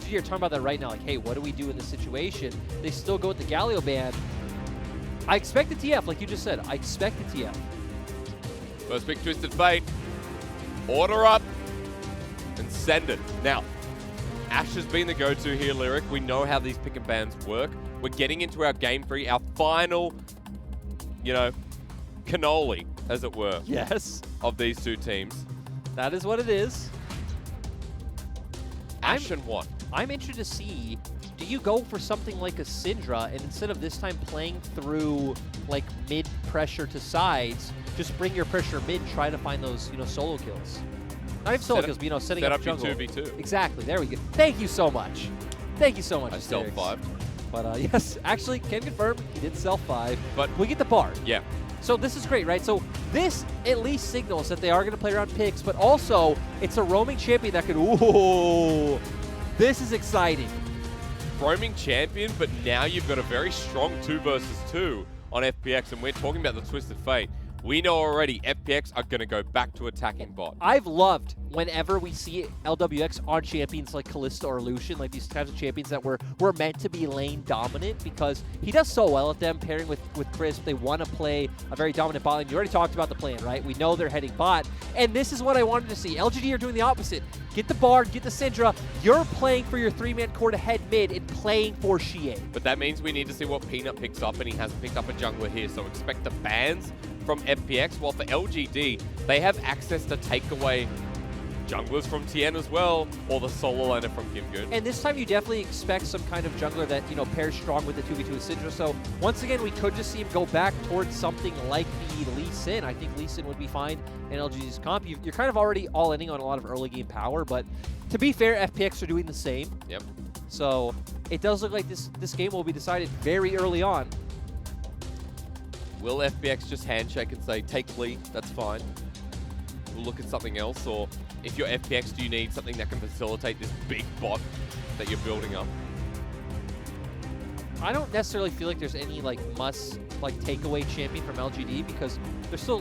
LGD are talking about that right now, like, hey, what do we do in this situation? They still go with the Galio ban. I expect the TF, like you just said. I expect the TF. First pick, Twisted Fate. Order up and send it. Now, Ash has been the go-to here, Lyric. We know how these pick and bans work. We're getting into our game 3, our final, you know, cannoli, as it were. Yes. Of these two teams. That is what it is. Ash and what? I'm interested to see, do you go for something like a Syndra, and instead of this time playing through like mid pressure to sides, just bring your pressure mid and try to find those, you know, solo kills. Not even solo kills, but, you know, setting up jungle. Set up your 2v2. Exactly, there we go. Thank you so much. Thank you so much. I self-5'd. But yes, actually, can confirm, he did self-5. But we get the bard. Yeah. So this is great, right? So this at least signals that they are going to play around picks, but also it's a roaming champion that could, ooh, this is exciting. Roaming champion, but now you've got a very strong 2 versus 2 on FPX, and we're talking about the Twisted Fate. We know already FPX are going to go back to attacking bot. I've loved whenever we see LWX on champions like Kalista or Lucian, like these types of champions that were meant to be lane dominant, because he does so well at them, pairing with Chris. They want to play a very dominant bot lane. You already talked about the plan, right? We know they're heading bot, and this is what I wanted to see. LGD are doing the opposite. Get the Bard, get the Syndra. You're playing for your 3-man core to head mid and playing for Xie. But that means we need to see what Peanut picks up, and he hasn't picked up a jungler here, so expect the bans from FPX, while for LGD, they have access to take away junglers from Tien as well, or the solo laner from Kimgun. And this time you definitely expect some kind of jungler that, you know, pairs strong with the 2v2 with Syndra. So once again, we could just see him go back towards something like the Lee Sin. I think Lee Sin would be fine in LGD's comp. You're kind of already all-inning on a lot of early game power, but to be fair, FPX are doing the same. Yep. So it does look like this game will be decided very early on. Will FPX just handshake and say, take Lee, that's fine. We'll look at something else, or if you're FPX, do you need something that can facilitate this big bot that you're building up? I don't necessarily feel like there's any takeaway champion from LGD, because there's still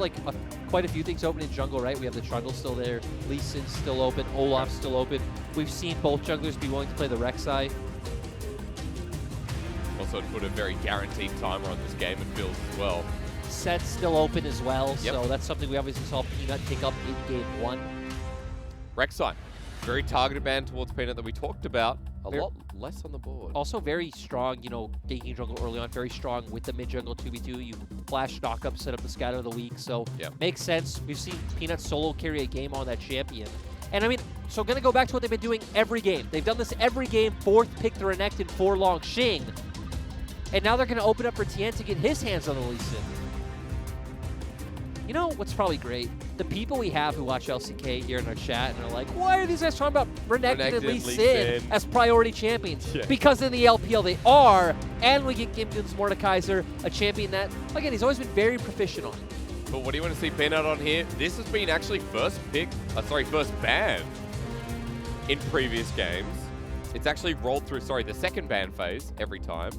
quite a few things open in jungle, right? We have the Trundle still there, Lee Sin's still open, Olaf's still open. We've seen both junglers be willing to play the Rek'Sai. Also put a very guaranteed timer on this game, it feels as well. Set's still open as well, yep. So that's something we obviously saw Peanut pick up in game 1. Rek'Sai, very targeted ban towards Peanut that we talked about. A lot less on the board. Also very strong, you know, ganking jungle early on, very strong with the mid-jungle 2v2. You flash knock up, set up the scatter of the week, so makes sense. We've seen Peanut solo carry a game on that champion. And I mean, so going to go back to what they've been doing every game. They've done this every game, 4th pick the Renekton for Long Xing. And now they're going to open up for Tien to get his hands on the Lee Sin. You know what's probably great? The people we have who watch LCK here in our chat and are like, why are these guys talking about Renekton and Lee Sin as priority champions? Yeah. Because in the LPL they are, and we get Kimgun's Mordekaiser, a champion that, again, he's always been very proficient on. But what do you want to see Peanut on here? This has been actually first ban in previous games. It's actually rolled through, the second ban phase every time.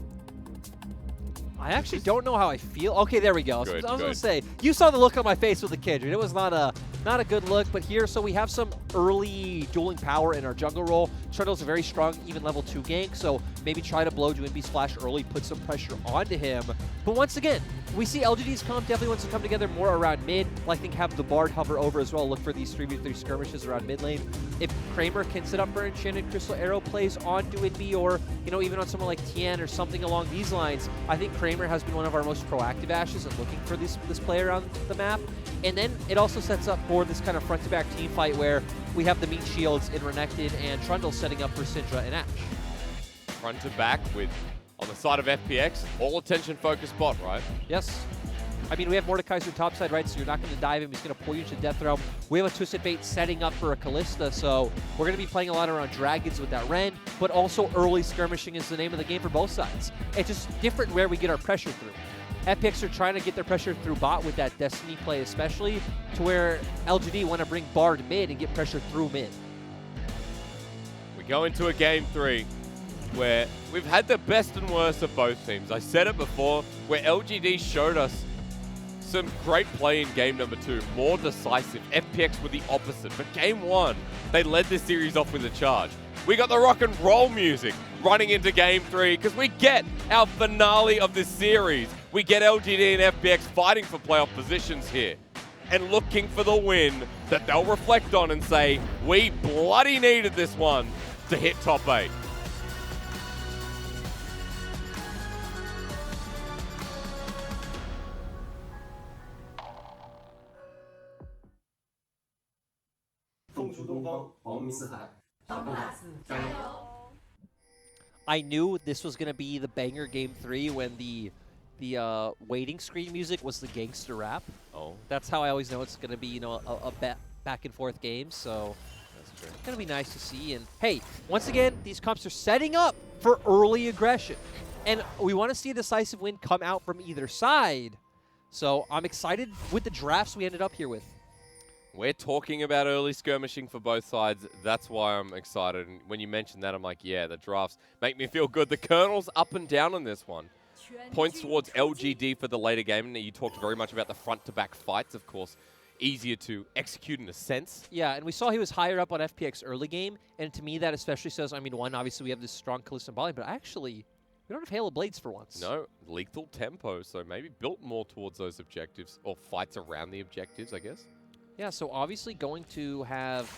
I actually don't know how I feel. Okay, there we go. Good, I was going to say, you saw the look on my face with the Kindred. It was not a good look, but here, so we have some early dueling power in our jungle role. Trundle's a very strong, even level 2 gank, so maybe try to blow Dwinby's flash early, put some pressure onto him. But once again, we see LGD's comp definitely wants to come together more around mid. I think have the Bard hover over as well, look for these 3v3 skirmishes around mid lane. If Kramer can set up for Enchanted Crystal Arrow plays on Dwinby, or, you know, even on someone like Tien or something along these lines, I think Kramer has been one of our most proactive Ashes and looking for this play around the map. And then it also sets up for this kind of front-to-back team fight where we have the meat shields in Renekton and Trundle setting up for Syndra and Ashe. Front to back with, on the side of FPX, all attention focused bot, right? Yes. I mean, we have Mordekaiser topside, right? So you're not going to dive him. He's going to pull you to Death Realm. We have a Twisted Fate setting up for a Kalista, so we're going to be playing a lot around dragons with that Ren, but also early skirmishing is the name of the game for both sides. It's just different where we get our pressure through. FPX are trying to get their pressure through bot with that Destiny play especially, to where LGD want to bring Bard mid and get pressure through mid. We go into a game 3 where we've had the best and worst of both teams. I said it before, where LGD showed us Some great play in game number 2, more decisive. FPX were the opposite, but game 1, they led this series off with a charge. We got the rock and roll music running into game 3 because we get our finale of this series. We get LGD and FPX fighting for playoff positions here and looking for the win that they'll reflect on and say, we bloody needed this one to hit top 8. I knew this was going to be the banger game 3 when the waiting screen music was the gangster rap. Oh. That's how I always know it's going to be, you know, a back and forth game. So That's true. it's going to be nice to see. And hey, once again, these comps are setting up for early aggression. And we want to see a decisive win come out from either side. So I'm excited with the drafts we ended up here with. We're talking about early skirmishing for both sides. That's why I'm excited. And when you mentioned that, I'm like, yeah, the drafts make me feel good. The Colonel's up and down on this one. Points towards LGD for the later game. And you talked very much about the front-to-back fights, of course. Easier to execute in a sense. Yeah, and we saw he was higher up on FPX early game. And to me, that especially says, I mean, one, obviously we have this strong Callisto Bali, but actually, we don't have Halo Blades for once. No, lethal tempo. So maybe built more towards those objectives or fights around the objectives, I guess. Yeah, so obviously going to have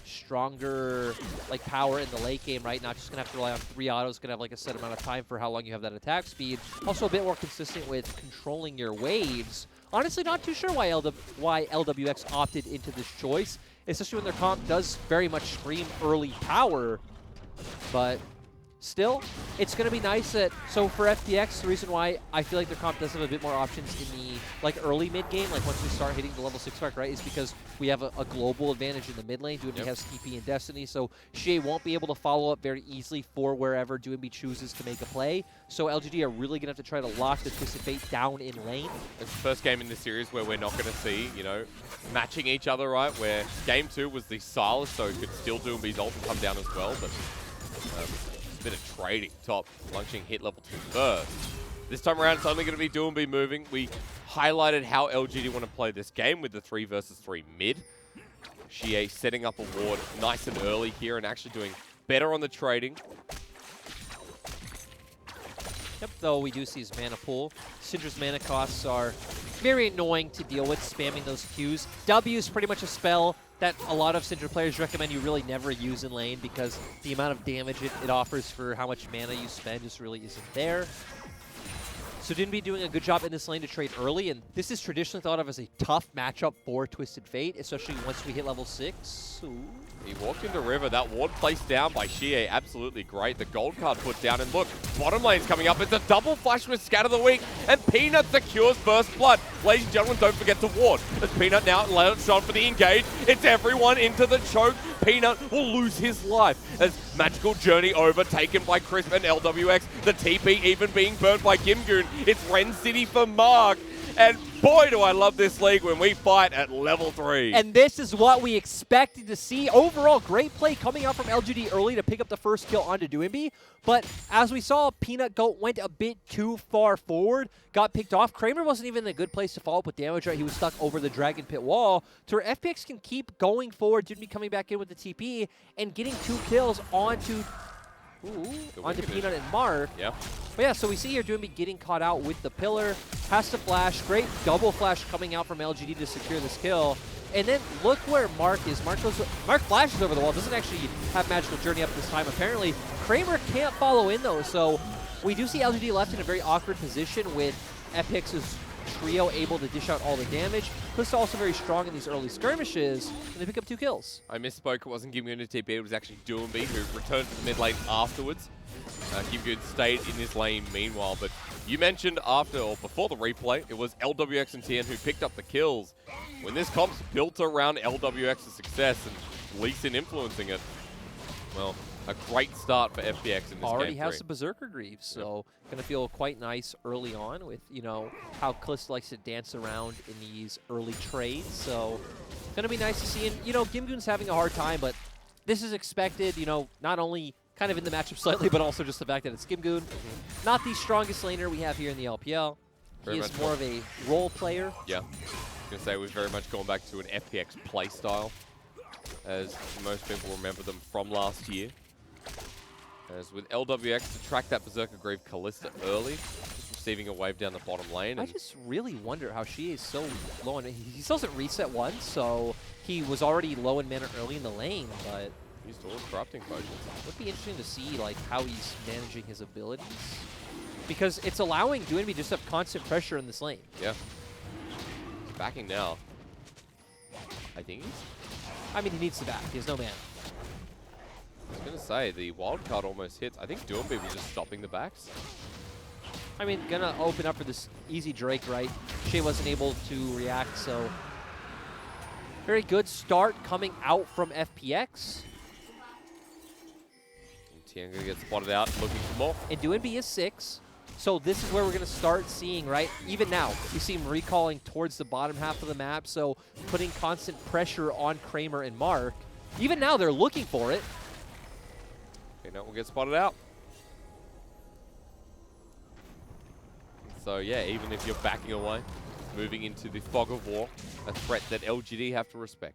stronger like power in the late game, right? Not just going to have to rely on 3 autos, going to have like a set amount of time for how long you have that attack speed. Also a bit more consistent with controlling your waves. Honestly, not too sure why LWX opted into this choice, especially when their comp does very much scream early power. But still, it's going to be nice that, so for FPX, the reason why I feel like their comp does have a bit more options in the like early mid game, like once we start hitting the level 6 mark, right, is because we have a global advantage in the mid lane. Doombi has TP and Destiny, so Shea won't be able to follow up very easily for wherever Doombi chooses to make a play. So LGD are really going to have to try to lock the Twisted Fate down in lane. It's the first game in this series where we're not going to see, you know, matching each other, right? Where game 2 was the Silas, so it could still Doombi's ult and come down as well, but a bit of trading top, launching hit level 2 first. This time around, it's only going to be Doombi moving. We highlighted how LGD want to play this game with the 3 versus 3 mid. Shea setting up a ward nice and early here and actually doing better on the trading. Yep, though we do see his mana pool. Syndra's mana costs are very annoying to deal with, spamming those Qs. W is pretty much a spell that a lot of Syndra players recommend you really never use in lane because the amount of damage it offers for how much mana you spend just really isn't there. So Doombi doing a good job in this lane to trade early, and this is traditionally thought of as a tough matchup for Twisted Fate, especially once we hit level 6. Ooh. He walked into River. That ward placed down by Shea, absolutely great. The gold card put down, and look, bottom lane's coming up. It's a double flash with Scatter the Weak, and Peanut secures First Blood. Ladies and gentlemen, don't forget to ward. As Peanut now lands on for the engage. It's everyone into the choke. Peanut will lose his life as Magical Journey overtaken by Crisp and LWX. The TP even being burnt by Gimgoon. It's Ren City for Mark. And boy, do I love this league when we fight at level 3. And this is what we expected to see. Overall, great play coming out from LGD early to pick up the first kill onto Doombi. But as we saw, Peanut went a bit too far forward, got picked off. Kramer wasn't even in a good place to follow up with damage, right? He was stuck over the Dragon Pit wall. To where FPX can keep going forward, Doombi coming back in with the TP and getting 2 kills onto Peanut and Mark. Yep. But yeah, so we see here Doombi getting caught out with the pillar. Has to flash. Great double flash coming out from LGD to secure this kill. And then look where Mark is. Mark flashes over the wall. Doesn't actually have Magical Journey up this time. Apparently, Kramer can't follow in though. So we do see LGD left in a very awkward position with FPX's trio able to dish out all the damage. Callisto also very strong in these early skirmishes, and they pick up 2 kills. I misspoke. It wasn't Gimgoon to TP. It was actually Doombi who returned to the mid lane afterwards. Gimgoon stayed in his lane meanwhile, but you mentioned after or before the replay, it was LWX and TN who picked up the kills. When this comp's built around LWX's success and Lee Sin influencing it, well, a great start for FPX in this game. Already has the Berserker Greaves, so gonna feel quite nice early on with, you know, how Callisto likes to dance around in these early trades. So gonna be nice to see. And, you know, Gimgoon's having a hard time, but this is expected, you know, not only kind of in the matchup slightly, but also just the fact that it's Gimgoon. Not the strongest laner we have here in the LPL. Very he much is more of a role player. Yeah. I was going to say we've very much gone back to an FPX playstyle, as most people remember them from last year. As with LWX to track that Berserker Grieve Kalista early, just receiving a wave down the bottom lane. I just really wonder how she is so low. And he still doesn't reset once, so he was already low in mana early in the lane, but used all corrupting potions. it would be interesting to see like how he's managing his abilities. Because it's allowing Duenby just to have constant pressure in this lane. Yeah. He's backing now. I think he's... I mean, he needs to back. He has no mana. I was going to say, the wild card almost hits. I think Duenby was just stopping the backs. I mean, gonna open up for this easy Drake, right? Shea wasn't able to react, so... Very good start coming out from FPX. And Tien going to get spotted out, looking for more. And Duenby is 6. So this is where we're going to start seeing, right? Even now, we see him recalling towards the bottom half of the map, so putting constant pressure on Kramer and Mark. Even now, they're looking for it. Okay, now we'll get spotted out. So yeah, even if you're backing away, moving into the fog of war, a threat that LGD have to respect.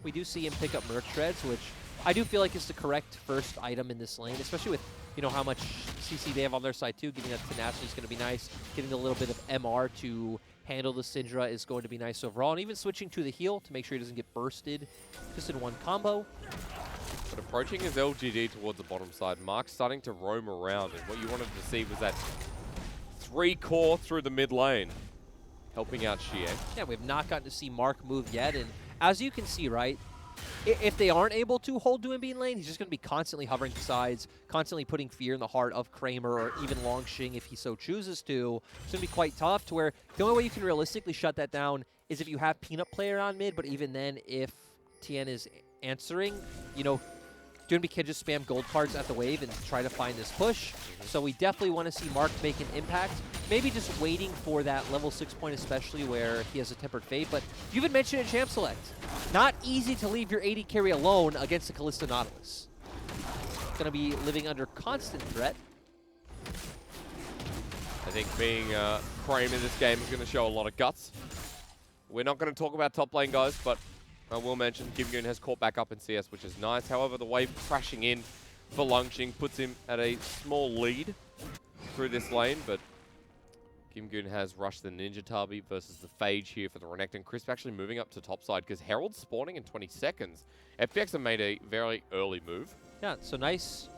We do see him pick up Merc Shreds, which I do feel like is the correct first item in this lane, especially with, you know, how much CC they have on their side too. Getting that tenacity is going to be nice. Getting a little bit of MR to handle the Syndra is going to be nice overall. And even switching to the heal to make sure he doesn't get bursted just in one combo. But approaching his LGD towards the bottom side, Mark's starting to roam around. And what you wanted to see was that 3 core through the mid lane, helping out Shea. Yeah, we have not gotten to see Mark move yet. And as you can see, right, if they aren't able to hold Duenby in lane, he's just going to be constantly hovering to sides, constantly putting fear in the heart of Kramer or even Longxing if he so chooses to. It's going to be quite tough to where the only way you can realistically shut that down is if you have Peanut player on mid, but even then, if Tien is answering, you know, Duenby can just spam gold cards at the wave and try to find this push. So we definitely want to see Mark make an impact. Maybe just waiting for that level 6 point, especially where he has a Tempered Fate. But you even mentioned in Champ Select, not easy to leave your AD carry alone against the Kalista Nautilus. Going to be living under constant threat. I think being Kramer in this game is going to show a lot of guts. We're not going to talk about top lane, guys, but I will mention Gimgoon has caught back up in CS, which is nice. However, the wave crashing in for Longxing puts him at a small lead through this lane, but Gimgoon has rushed the Ninja Tabi versus the Phage here for the Renekton. Crisp actually moving up to top side because Herald's spawning in 20 seconds. FPX have made a very early move. Yeah, so nice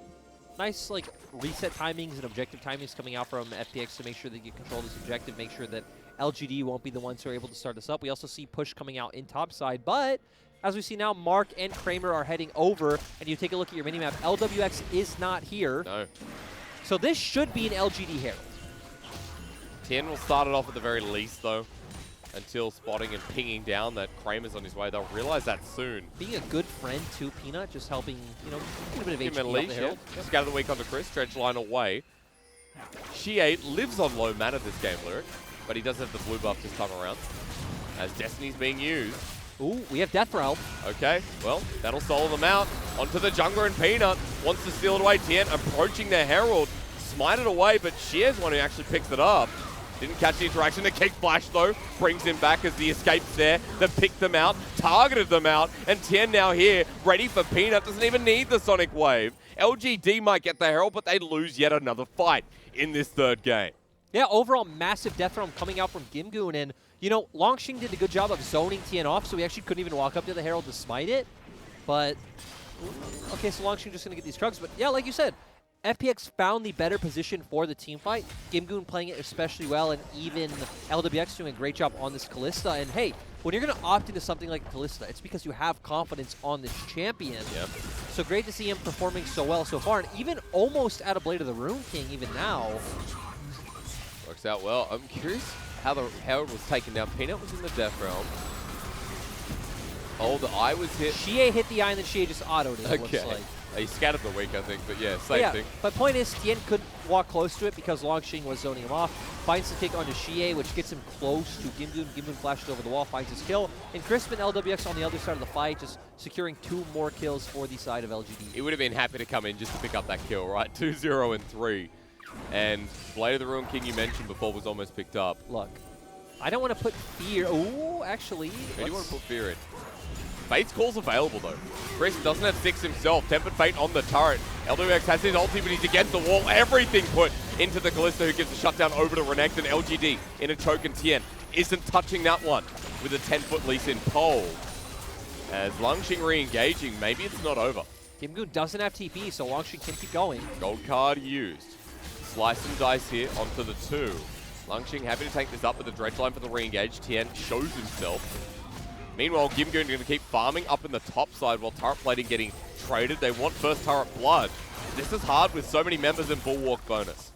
like reset timings and objective timings coming out from FPX to make sure that you control this objective, make sure that LGD won't be the ones who are able to start this up. We also see push coming out in top side, but as we see now, Mark and Kramer are heading over, and you take a look at your minimap, LWX is not here. No. So this should be an LGD Herald. Tien will start it off at the very least, though, until spotting and pinging down that Kramer's on his way. They'll realize that soon. Being a good friend to Peanut, just helping, you know, get a bit of Give him a HP leash, off the Herald. yeah. Scatter the weak onto Chris, stretch line away. Shea lives on low mana this game, Lyric, but he does have the blue buff this time around, as Destiny's being used. Ooh, we have Death Realm. Okay, well, that'll solo them out. Onto the jungler, and Peanut wants to steal it away. Tien approaching the Herald, smite it away, but Shea's one who actually picks it up. Didn't catch the interaction. The kick flash, though, brings him back as the escape's there. They picked them out, targeted them out, and Tien now here, ready for Peanut. Doesn't even need the Sonic Wave. LGD might get the Herald, but they lose yet another fight in this third game. Yeah, overall massive Death Realm coming out from Gimgoon, and you know, Longxing did a good job of zoning Tien off, so he actually couldn't even walk up to the Herald to smite it. But, okay, so Longxing just going to get these drugs. But yeah, like you said, FPX found the better position for the team fight. Gimgoon playing it especially well, and even LWX doing a great job on this Kalista. And hey, when you're going to opt into something like Kalista, it's because you have confidence on this champion. Yep. So great to see him performing so well so far, and even almost at a Blade of the Rune King even now. Works out well. I'm curious how the Herald was taken down. Peanut was in the Death Realm. Oh, the eye was hit. Shea hit the eye, and then Shea just autoed it, it Okay. looks like. He scattered the weak, I think, but yeah, same thing. But point is, Tien couldn't walk close to it because Longxing was zoning him off. Finds the kick onto Shea, which gets him close to Gimgoon. Gimgoon flashes over the wall, finds his kill. And Crisp and LWX on the other side of the fight, just securing 2 more kills for the side of LGD. He would have been happy to come in just to pick up that kill, right? 2-0 and 3. And Blade of the Ruin King you mentioned before was almost picked up. Look, I don't want to put fear. Oh, actually. Who do you want to put fear in? Fate's call's available though. Chris doesn't have 6 himself. Tempered Fate on the turret. LWX has his ulti, but he's against the wall. Everything put into the Kalista, who gives the shutdown over to Renekton. And LGD in a choke, and Tien isn't touching that one with a 10-foot Lee Sin pole. As Longxing re-engaging, maybe it's not over. Gimgoon doesn't have TP, so Longxing can keep going. Gold card used. Slice and dice here onto the 2. Longxing happy to take this up with the dredge line for the re-engage. Tien shows himself. Meanwhile, Gimgoon going to keep farming up in the top side while turret plating getting traded. They want first turret blood. This is hard with so many members in Bulwark bonus.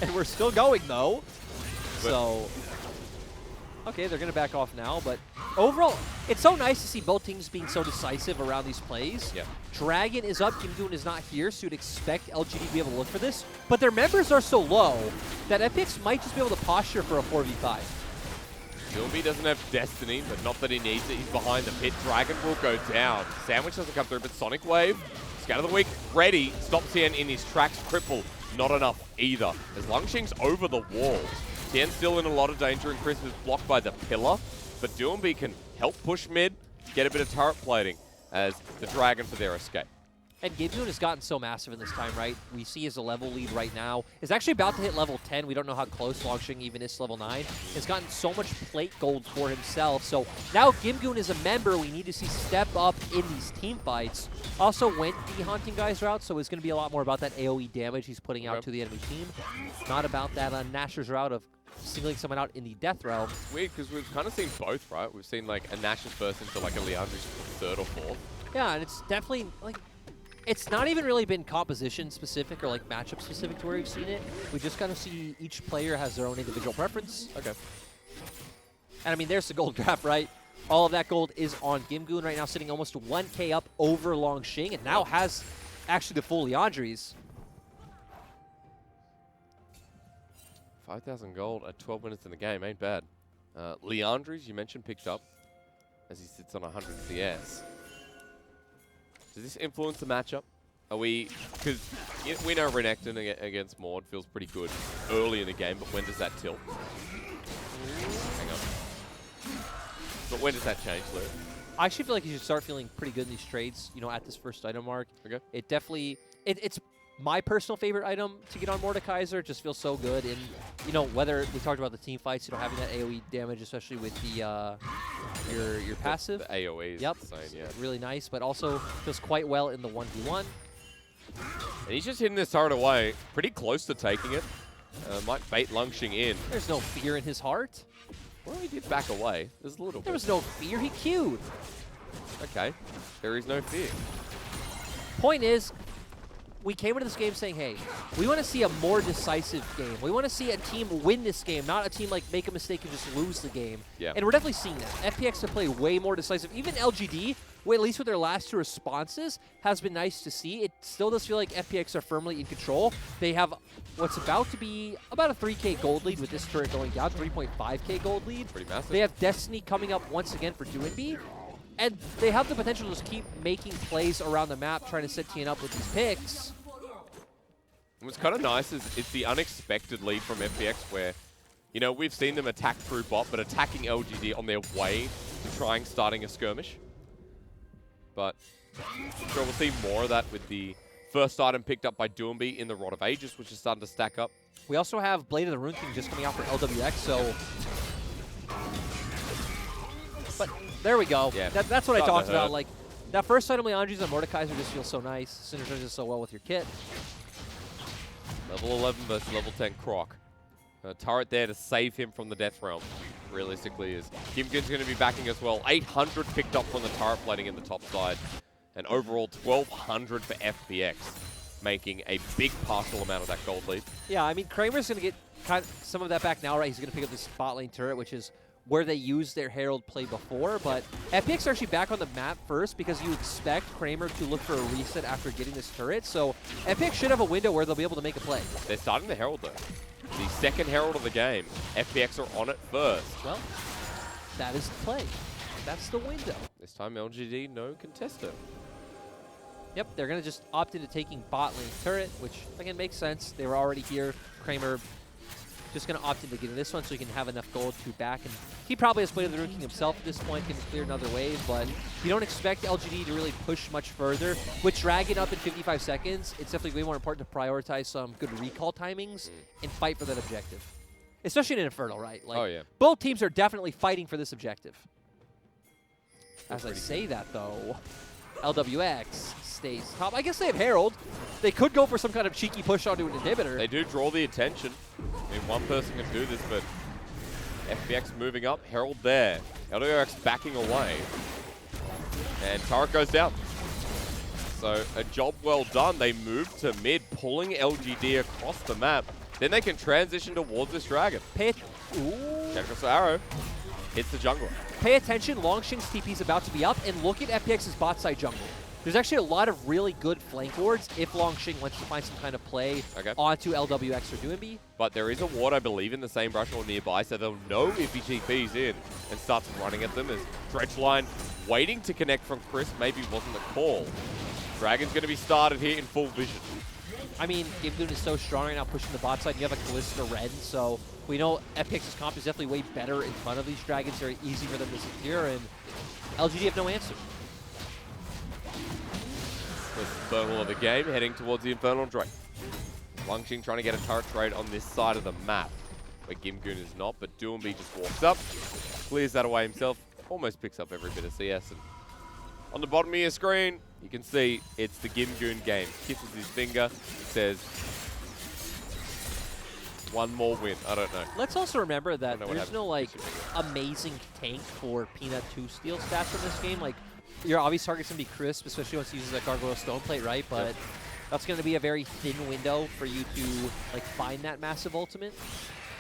And we're still going, though. So, okay, they're going to back off now. But overall, it's so nice to see both teams being so decisive around these plays. Yeah. Dragon is up, Gimgoon is not here, so you'd expect LGD to be able to look for this. But their members are so low that FPX might just be able to posture for a 4v5. Doomby doesn't have Destiny, but not that he needs it. He's behind the pit. Dragon will go down. Sandwich doesn't come through, but Sonic Wave, Scout of the Week, ready. Stops Tien in his tracks. Cripple, not enough either. As Longxing's over the wall. Tien's still in a lot of danger, and Chris is blocked by the pillar. But Doomby can help push mid, get a bit of turret plating as the Dragon for their escape. And Gimgoon has gotten so massive in this time, right? We see as a level lead right now. Is actually about to hit level 10. We don't know how close Longxing even is to level 9. Has gotten so much plate gold for himself. So now Gimgoon is a member. We need to see step up in these team fights. Also went the Haunting Guys route, so it's going to be a lot more about that AoE damage he's putting out to the enemy team. Not about that Nashor's route of singling someone out in the death realm. It's weird because we've kind of seen both, right? We've seen like a Nashor's burst into like a Leandri's 3rd or 4th. Yeah, and it's definitely like... It's not even really been composition specific or like matchup specific to where we've seen it. We just kind of see each player has their own individual preference. Okay. And I mean, there's the gold graph, right? All of that gold is on Gimgoon right now, sitting almost 1k up over Longxing, and now has actually the full Leandries. 5,000 gold at 12 minutes in the game, ain't bad. Leandries, you mentioned, picked up as he sits on 100 CS. Does this influence the matchup? Are we... Because we know Renekton against Maud feels pretty good early in the game, but when does that tilt? Hang on. But when does that change, Lou? I actually feel like you should start feeling pretty good in these trades, you know, at this first item mark. Okay. It definitely... It's my personal favorite item to get on Mordekaiser. It just feels so good. And, you know, whether we talked about the team fights, you know, having that AoE damage, especially with the your passive. The AoE is insane, yeah. Really nice, but also feels quite well in the 1v1. And he's just hitting this turret away, pretty close to taking it. Might bait Longxing in. There's no fear in his heart. Well, he did back away. There's a little bit. There was no fear. He queued. Okay. There is no fear. Point is, we came into this game saying, hey, we want to see a more decisive game. We want to see a team win this game, not a team like make a mistake and just lose the game. Yeah. And we're definitely seeing that. FPX have played way more decisive. Even LGD, at least with their last 2 responses, has been nice to see. It still does feel like FPX are firmly in control. They have what's about to be about a 3k gold lead with this turret going down, 3.5k gold lead. Pretty massive. They have Destiny coming up once again for Doinby. And they have the potential to just keep making plays around the map, trying to set Tien up with these picks. What's kind of nice is it's the unexpected lead from FPX where, you know, we've seen them attack through bot, but attacking LGD on their way to starting a skirmish. But I'm sure we'll see more of that with the first item picked up by Doomby in the Rod of Ages, which is starting to stack up. We also have Blade of the Ruin King just coming out for LWX, so... But there we go. Yeah. That's what I talked about. Like, that first item, Leandri's and Mordekaiser just feels so nice. Synergizes so well with your kit. Level 11 versus level 10 Croc. Turret there to save him from the death realm, realistically, is Gimgoon's going to be backing as well. 800 picked up from the turret plating in the top side. And overall 1,200 for FPX, making a big partial amount of that gold lead. Yeah, I mean, Kramer's going to get some of that back now, right? He's going to pick up this bot lane turret, which is where they used their Herald play before, but FPX are actually back on the map first because you expect Kramer to look for a reset after getting this turret, so FPX should have a window where they'll be able to make a play. They're starting the Herald though. The second Herald of the game. FPX are on it first. Well, that is the play. That's the window. This time LGD, no contestant. Yep, they're going to just opt into taking bot lane turret, which, again, makes sense. They were already here. Kramer just going to opt into getting this one so he can have enough gold to back. And he probably has played the Rune King himself at this point, can clear another wave, but you don't expect LGD to really push much further. With Dragon up in 55 seconds, it's definitely way more important to prioritize some good recall timings and fight for that objective. Especially in Infernal, right? Like, Oh, yeah. both teams are definitely fighting for this objective. As I pretty say that, though, LWX stays top. I guess they have Herald. They could go for some kind of cheeky push onto an inhibitor. They do draw the attention. I mean, one person can do this, but FPX moving up, Herald there. LWX backing away. And turret goes down. So a job well done. They move to mid, pulling LGD across the map. Then they can transition towards this dragon. Check across the arrow. Hits the jungler. Pay attention, Longshing's TP is about to be up, and look at FPX's bot side jungle. There's actually a lot of really good flank wards if Longshing wants to find some kind of play onto LWX or Doinby. But there is a ward, I believe, in the same brush or nearby, so they'll know if he TP's in and starts running at them as Dredgeline waiting to connect from Chris maybe wasn't the call. Dragon's going to be started here in full vision. I mean, GameGoon is so strong right now pushing the bot side. You have a Callista Red, so we know FPX's comp is definitely way better in front of these dragons. Very easy for them to secure, and LGD have no answer. The Infernal of the game heading towards the Infernal Drake. Longshing trying to get a turret trade on this side of the map, where Gimgoon is not, but Doinby just walks up, clears that away himself, almost picks up every bit of CS. And on the bottom of your screen, you can see it's the Gimgoon game. Kisses his finger, says, one more win. I don't know. Let's also remember that there's no like amazing tank for Peanut 2 steal stats in this game. Like, your obvious target's going to be Crisp, especially once he uses that Gargoyle Stone Plate, right? But that's going to be a very thin window for you to like find that massive ultimate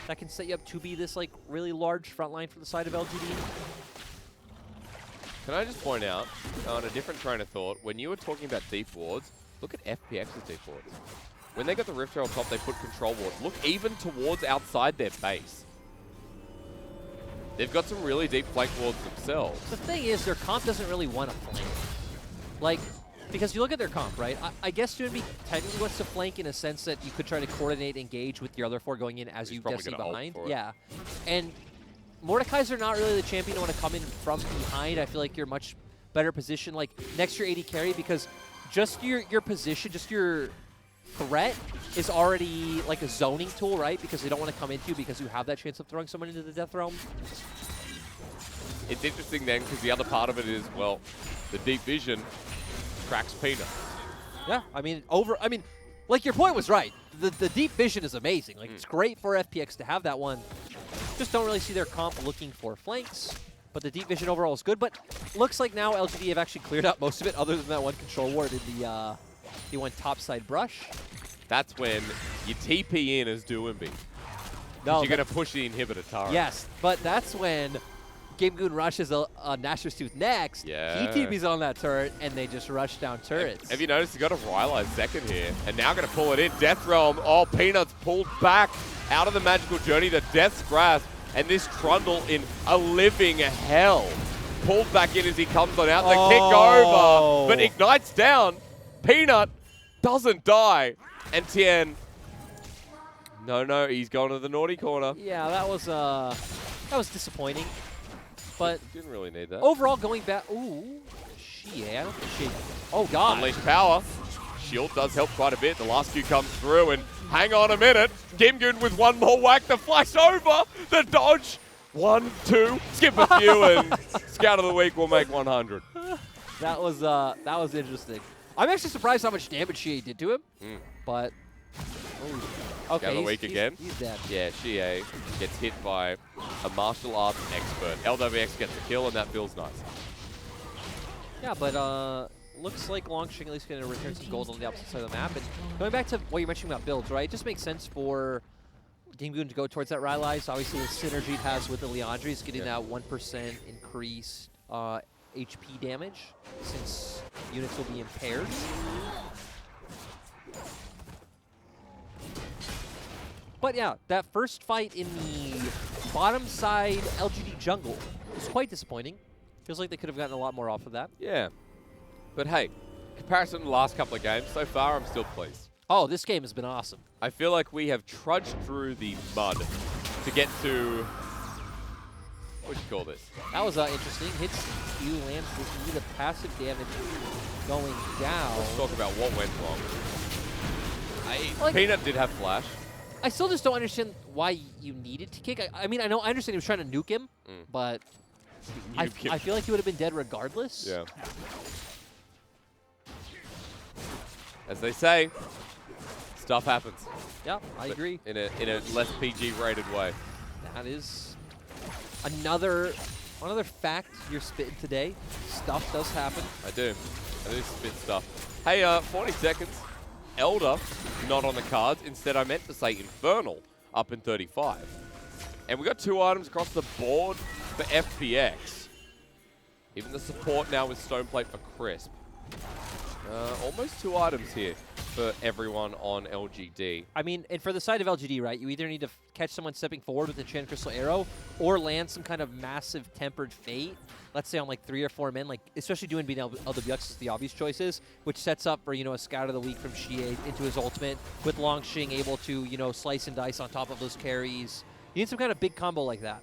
that can set you up to be this like really large front line for the side of LGD. Can I just point out, on a different train of thought, when you were talking about deep wards, look at FPX's deep wards. When they got the Rift Herald top, they put control ward. Look even towards outside their base. They've got some really deep flank wards themselves. The thing is, their comp doesn't really want to flank. Like, because you look at their comp, right? I guess Doinby technically wants to flank in a sense that you could try to coordinate, engage with your other four going in as you Destiny behind. Yeah. And Mordekaiser are not really the champion to want to come in from behind. I feel like you're much better positioned, like, next to your AD carry, because just your position, just your threat is already like a zoning tool, right? Because they don't want to come into you because you have that chance of throwing someone into the death realm. It's interesting then, because the other part of it is, well, the deep vision cracks Peanut. Yeah, I mean, like your point was right. The deep vision is amazing. Like, it's great for FPX to have that one. Just don't really see their comp looking for flanks. But the deep vision overall is good. But looks like now LGD have actually cleared out most of it, other than that one control ward in the one topside brush. That's when you TP in as Doinby. No, you're going to push the inhibitor turret. Yes, but that's when GameGoon rushes a Nashor's Tooth next. Yeah. He TP's on that turret, and they just rush down turrets. Have you noticed he got a Rylai's second here? And now going to pull it in. Death Realm. Oh, Peanut's pulled back out of the magical journey to Death's Grasp. And this Trundle in a living hell. Pulled back in as he comes on out. The kick over, but ignites down. Peanut doesn't die. And Tien, no, he's going to the naughty corner. Yeah, that was disappointing. But didn't really need that. Overall, going back, ooh, shit, I don't think she. Oh God. Unleash power. Shield does help quite a bit. The last few comes through, and hang on a minute. Gimgoon with one more whack. The flash over. The dodge. 1, 2. Skip a few, and Scout of the Week will make 100. That was interesting. I'm actually surprised how much damage she did to him, but okay, Scout of the Week again. He's dead. Yeah, Shie gets hit by a martial arts expert. LWX gets a kill, and that feels nice. Yeah, but looks like Longshing at least going to return some gold on the opposite side of the map. And going back to what you're mentioning about builds, right? It just makes sense for GameGoon to go towards that Rylai. So obviously the synergy it has with the Liandry's getting that 1% increased HP damage since units will be impaired. But yeah, that first fight in the bottom side LGD jungle was quite disappointing. Feels like they could have gotten a lot more off of that. Yeah. But hey, comparison to the last couple of games, so far I'm still pleased. Oh, this game has been awesome. I feel like we have trudged through the mud to get to, what do you call this? That was interesting. Hits you, lands with the passive damage going down. Let's talk about what went wrong. Like, Peanut did have flash. I still just don't understand why you needed to kick. I mean, I understand he was trying to nuke him, but I feel like he would have been dead regardless. Yeah. As they say, stuff happens. Yeah, I agree. In a less PG rated way. That is another fact you're spitting today. Stuff does happen. I do spit stuff. Hey, 40 seconds. Elder, not on the cards. Instead, I meant to say Infernal, up in 35. And we got 2 items across the board for FPX. Even the support now with Stoneplate for Crisp. Almost 2 items here for everyone on LGD. I mean, and for the side of LGD, right, you either need to catch someone stepping forward with Enchanted Crystal Arrow or land some kind of massive Tempered Fate. Let's say on like 3 or 4 men, like especially doing being LWX is the obvious choices, which sets up for, a Scout of the Week from Xie into his ultimate with Longxing able to, slice and dice on top of those carries. You need some kind of big combo like that.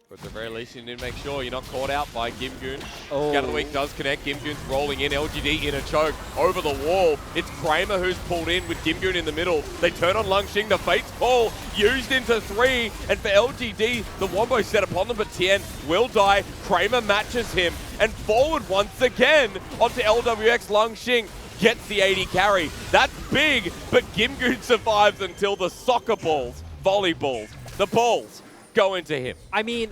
But at the very least, you need to make sure you're not caught out by Gimgoon. Oh. Scout of the Week does connect. Gimgoon's rolling in. LGD in a choke over the wall. It's Kramer who's pulled in with Gimgoon in the middle. They turn on Longxing. The Fate's Call used into 3. And for LGD, the Wombo set upon them, but Tien will die. Kramer matches him. And forward once again onto LWX. Longxing gets the 80 carry. That's big, but Gimgoon survives until the soccer balls, volleyballs, the balls go into him. I mean,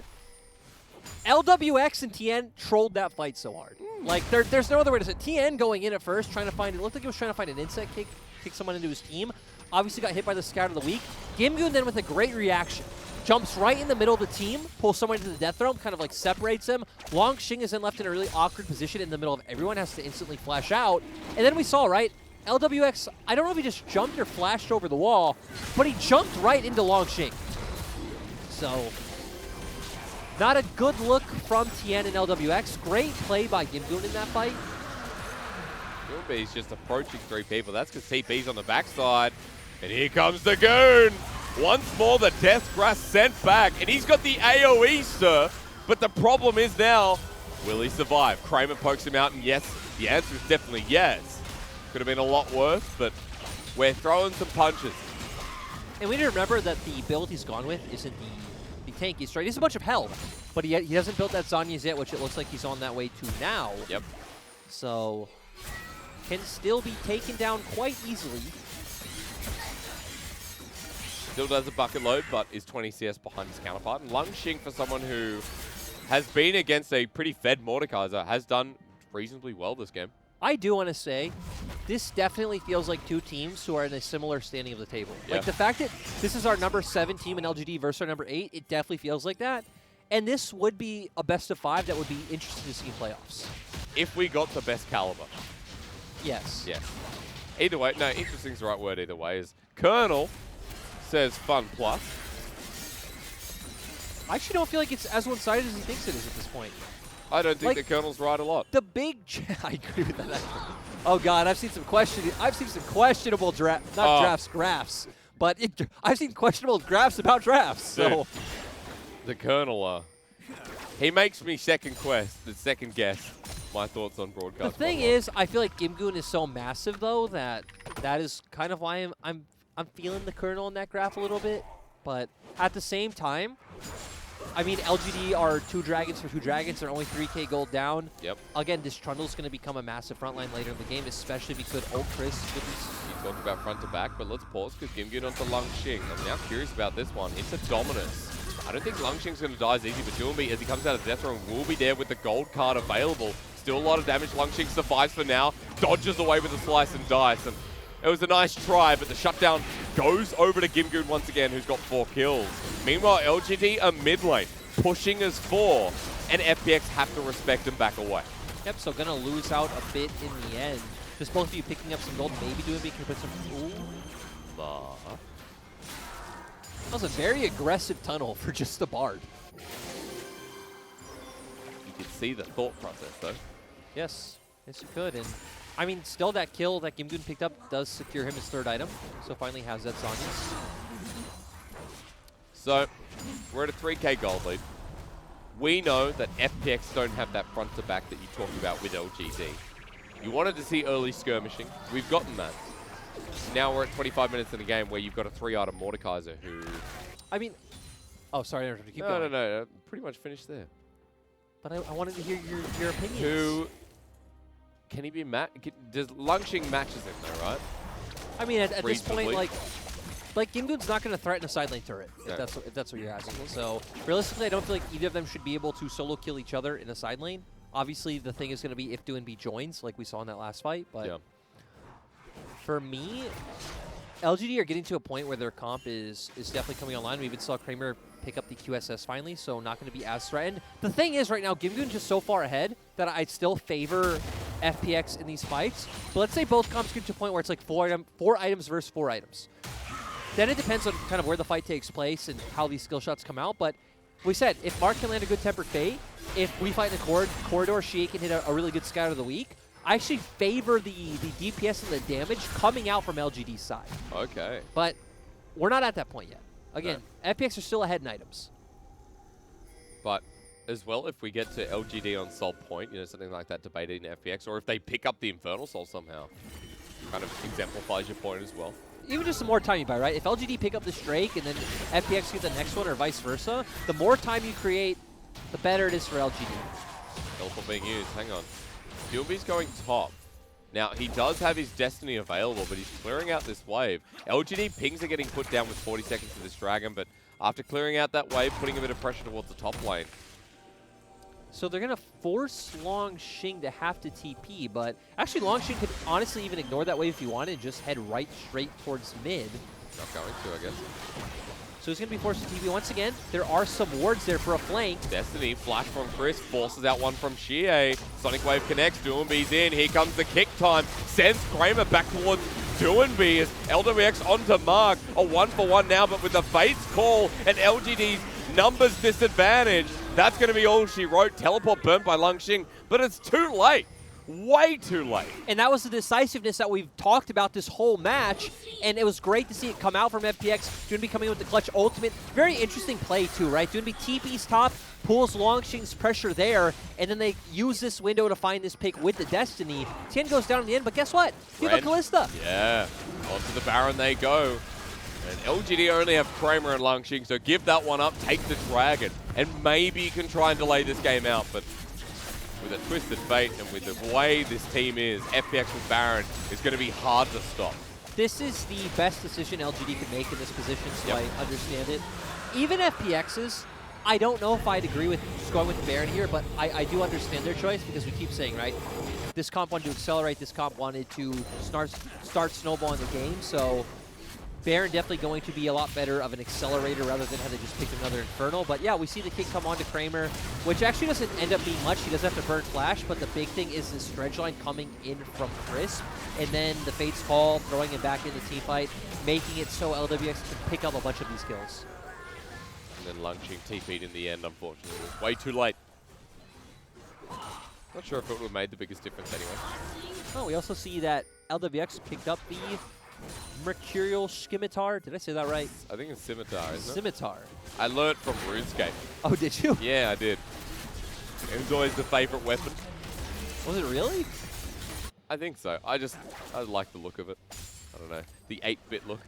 LWX and Tien trolled that fight so hard. Like, there's no other way to say it. Tien going in at first, trying to find, it looked like he was trying to find an insect kick someone into his team. Obviously got hit by the Scout of the Week. Gimgoon then with a great reaction, jumps right in the middle of the team, pulls someone into the death realm, kind of like separates them. Longxing is then left in a really awkward position in the middle of everyone, has to instantly flash out. And then we saw, right, LWX, I don't know if he just jumped or flashed over the wall, but he jumped right into Longxing. So, not a good look from Tien and LWX. Great play by Gimgoon in that fight. Goonby's just approaching 3 people. That's because TP's on the backside. And here comes the Goon. Once more, the Death Grasp sent back. And he's got the AoE, sir. But the problem is now, will he survive? Kramer pokes him out, and yes, the answer is definitely yes. Could have been a lot worse, but we're throwing some punches. And we need to remember that the build he's gone with isn't the tankiest, right? He's a bunch of health, but he hasn't built that Zhonya's yet, which it looks like he's on that way to now. Yep. So, can still be taken down quite easily. Still does a bucket load, but is 20 CS behind his counterpart. And Longxing, for someone who has been against a pretty fed Mordekaiser, has done reasonably well this game. I do want to say, this definitely feels like 2 teams who are in a similar standing of the table. Yeah. Like the fact that this is our number 7 team in LGD versus our number 8, it definitely feels like that. And this would be a best of 5 that would be interesting to see in playoffs. If we got the best caliber. Yes. Yes. Either way, no, interesting is the right word either way, is Colonel says FunPlus. I actually don't feel like it's as one-sided as he thinks it is at this point. I don't think like, the Colonel's right a lot. The big, I agree with that. Oh God, I've seen some questionable graphs, but I've seen questionable graphs about drafts. So dude, the Colonel, he makes me second guess my thoughts on broadcast. The thing is, I feel like Gimgoon is so massive though that is kind of why I'm feeling the Colonel in that graph a little bit. But at the same time, I mean, LGD are 2 dragons for 2 dragons. They're only 3k gold down. Yep. Again, this Trundle's going to become a massive frontline later in the game, especially if he could ult Chris. You talked about front to back, but let's pause because Gimgoon onto Longxing. I'm now curious about this one. It's a dominance. I don't think Longxing's going to die as easy, but Doomby, as he comes out of Death Room, will be there with the gold card available. Still a lot of damage. Longxing survives for now. Dodges away with a slice and dice. And it was a nice try, but the shutdown goes over to Gimgoon once again, who's got 4 kills. Meanwhile, LGD are mid lane, pushing as 4, and FPX have to respect and back away. Yep, so gonna lose out a bit in the end. Just both of you picking up some gold, maybe Doomby can put some... Ooh. That was a very aggressive tunnel for just the Bard. You can see the thought process, though. Yes. Yes, you could. And I mean, still that kill that Gimgoon picked up does secure him his 3rd item. So finally has that Zhonya's. So we're at a 3K gold lead. We know that FPX don't have that front to back that you talked about with LGD. You wanted to see early skirmishing. We've gotten that. Now we're at 25 minutes in the game where you've got a 3-item Mordekaiser who... I mean... Oh, sorry, I keep going. No. Pretty much finished there. But I wanted to hear your opinions. Who... Can he be does Lungxing matches him though, right? I mean, at this point, like Gimgoon's not going to threaten a side lane turret, no. if that's what you're asking. So realistically, I don't feel like either of them should be able to solo kill each other in a side lane. Obviously, the thing is going to be if DoNB joins, like we saw in that last fight. But for me, LGD are getting to a point where their comp is definitely coming online. We even saw Kramer pick up the QSS finally, so not going to be as threatened. The thing is, right now, Gimgoon just so far ahead that I'd still favor FPX in these fights. But let's say both comps get to a point where it's like 4 items versus 4 items. Then it depends on kind of where the fight takes place and how these skill shots come out. But we said, if Mark can land a good Tempered Fate, if we fight in the corridor, Xie can hit a really good Scout of the Week, I actually favor the DPS and the damage coming out from LGD's side. Okay. But we're not at that point yet. Again, FPX are still ahead in items. But as well, if we get to LGD on Soul Point, something like that debated in FPX, or if they pick up the Infernal Soul somehow, kind of exemplifies your point as well. Even just the more time you buy, right? If LGD pick up this Drake and then FPX get the next one or vice versa, the more time you create, the better it is for LGD. Teleport being used. Hang on. DoNB's going top. Now, he does have his Destiny available, but he's clearing out this wave. LGD pings are getting put down with 40 seconds to this Dragon, but after clearing out that wave, putting a bit of pressure towards the top lane. So they're going to force Longxing to have to TP, but actually Longxing could honestly even ignore that wave if he wanted and just head right straight towards mid. Not going to, I guess. So he's going to be forced to TP once again. There are some wards there for a flank. Destiny, flash from Chris, forces out one from Xie. Sonic Wave connects, DoNB's in. Here comes the kick time. Sends Kramer back towards DoNB as LWX onto Mark. A 1-for-1 now, but with the Fate's call and LGD's numbers disadvantage, that's going to be all she wrote. Teleport burnt by Lungxing, but it's too late. Way too late. And that was the decisiveness that we've talked about this whole match, and it was great to see it come out from FPX. DoNB coming in with the clutch ultimate. Very interesting play too, right? DoNB TP's top, pulls Longxing's pressure there, and then they use this window to find this pick with the Destiny. Tien goes down in the end, but guess what? You have a Callista. Yeah, onto the Baron they go. And LGD only have Kramer and Lungxing, so give that one up, take the Dragon, and maybe you can try and delay this game out, but with a Twisted Fate and with the way this team is, FPX with Baron is going to be hard to stop. This is the best decision LGD could make in this position, so I understand it. Even FPX's, I don't know if I'd agree with just going with Baron here, but I do understand their choice because we keep saying, right, this comp wanted to accelerate, this comp wanted to start snowballing the game, so Baron definitely going to be a lot better of an accelerator rather than have they just picked another Infernal. But yeah, we see the kick come on to Kramer, which actually doesn't end up being much. He doesn't have to burn Flash, but the big thing is this dredge line coming in from Crisp, and then the Fate's Call, throwing him back into team fight, making it so LWX can pick up a bunch of these kills. And then Lungxing TP'd in the end, unfortunately. It was way too late. Not sure if it would have made the biggest difference anyway. Oh, we also see that LWX picked up the Mercurial Scimitar. Did I say that right? I think it's Scimitar, isn't it? Scimitar. I learned from RuneScape. Oh, did you? Yeah, I did. It was always the favorite weapon. Was it really? I think so. I like the look of it. I don't know. The 8-bit look.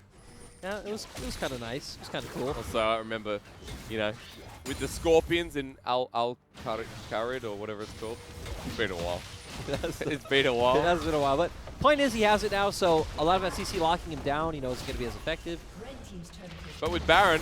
Yeah, it was kind of nice. It was kind of cool. Also, I remember, with the scorpions in Al-Kharid or whatever it's called. It's been a while. It's been a while. It has been a while, but point is he has it now, so a lot of that CC locking him down, isn't going to be as effective. But with Baron,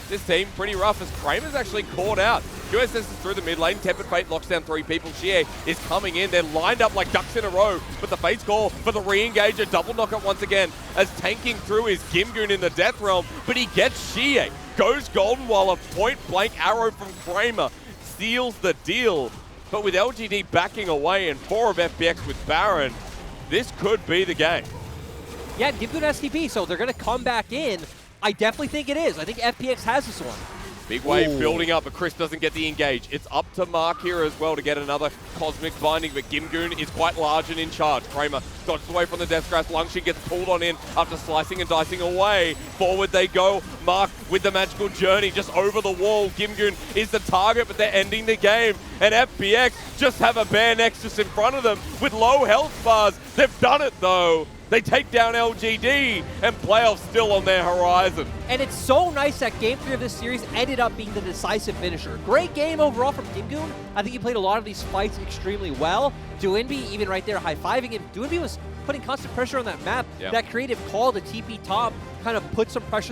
this team pretty rough as Kramer's actually caught out. QSS is through the mid lane. Tempered Fate locks down 3 people. Xie is coming in. They're lined up like ducks in a row. But the Fate's Call for the re-engage. A double knockout once again as tanking through is Gimgoon in the Death Realm. But he gets Xie. Goes golden while a point-blank arrow from Kramer seals the deal. But with LGD backing away and 4 of FPX with Baron, this could be the game. Yeah, Gimgoon has TP, so they're going to come back in. I definitely think it is. I think FPX has this one. Big wave Ooh. building up, but Chris doesn't get the engage. It's up to Mark here as well to get another Cosmic Binding, but Gimgoon is quite large and in charge. Kramer dodges away from the Death Grasp. Lungshin gets pulled on in after slicing and dicing away. Forward they go. Mark with the magical journey just over the wall. Gimgoon is the target, but they're ending the game. And FPX just have a bare Nexus in front of them with low health bars. They've done it though. They take down LGD, and playoffs still on their horizon. And it's so nice that Game 3 of this series ended up being the decisive finisher. Great game overall from Gimgoon. I think he played a lot of these fights extremely well. Duinby even right there high-fiving him. Duinby was putting constant pressure on that map. Yep. That creative call to TP top kind of put some pressure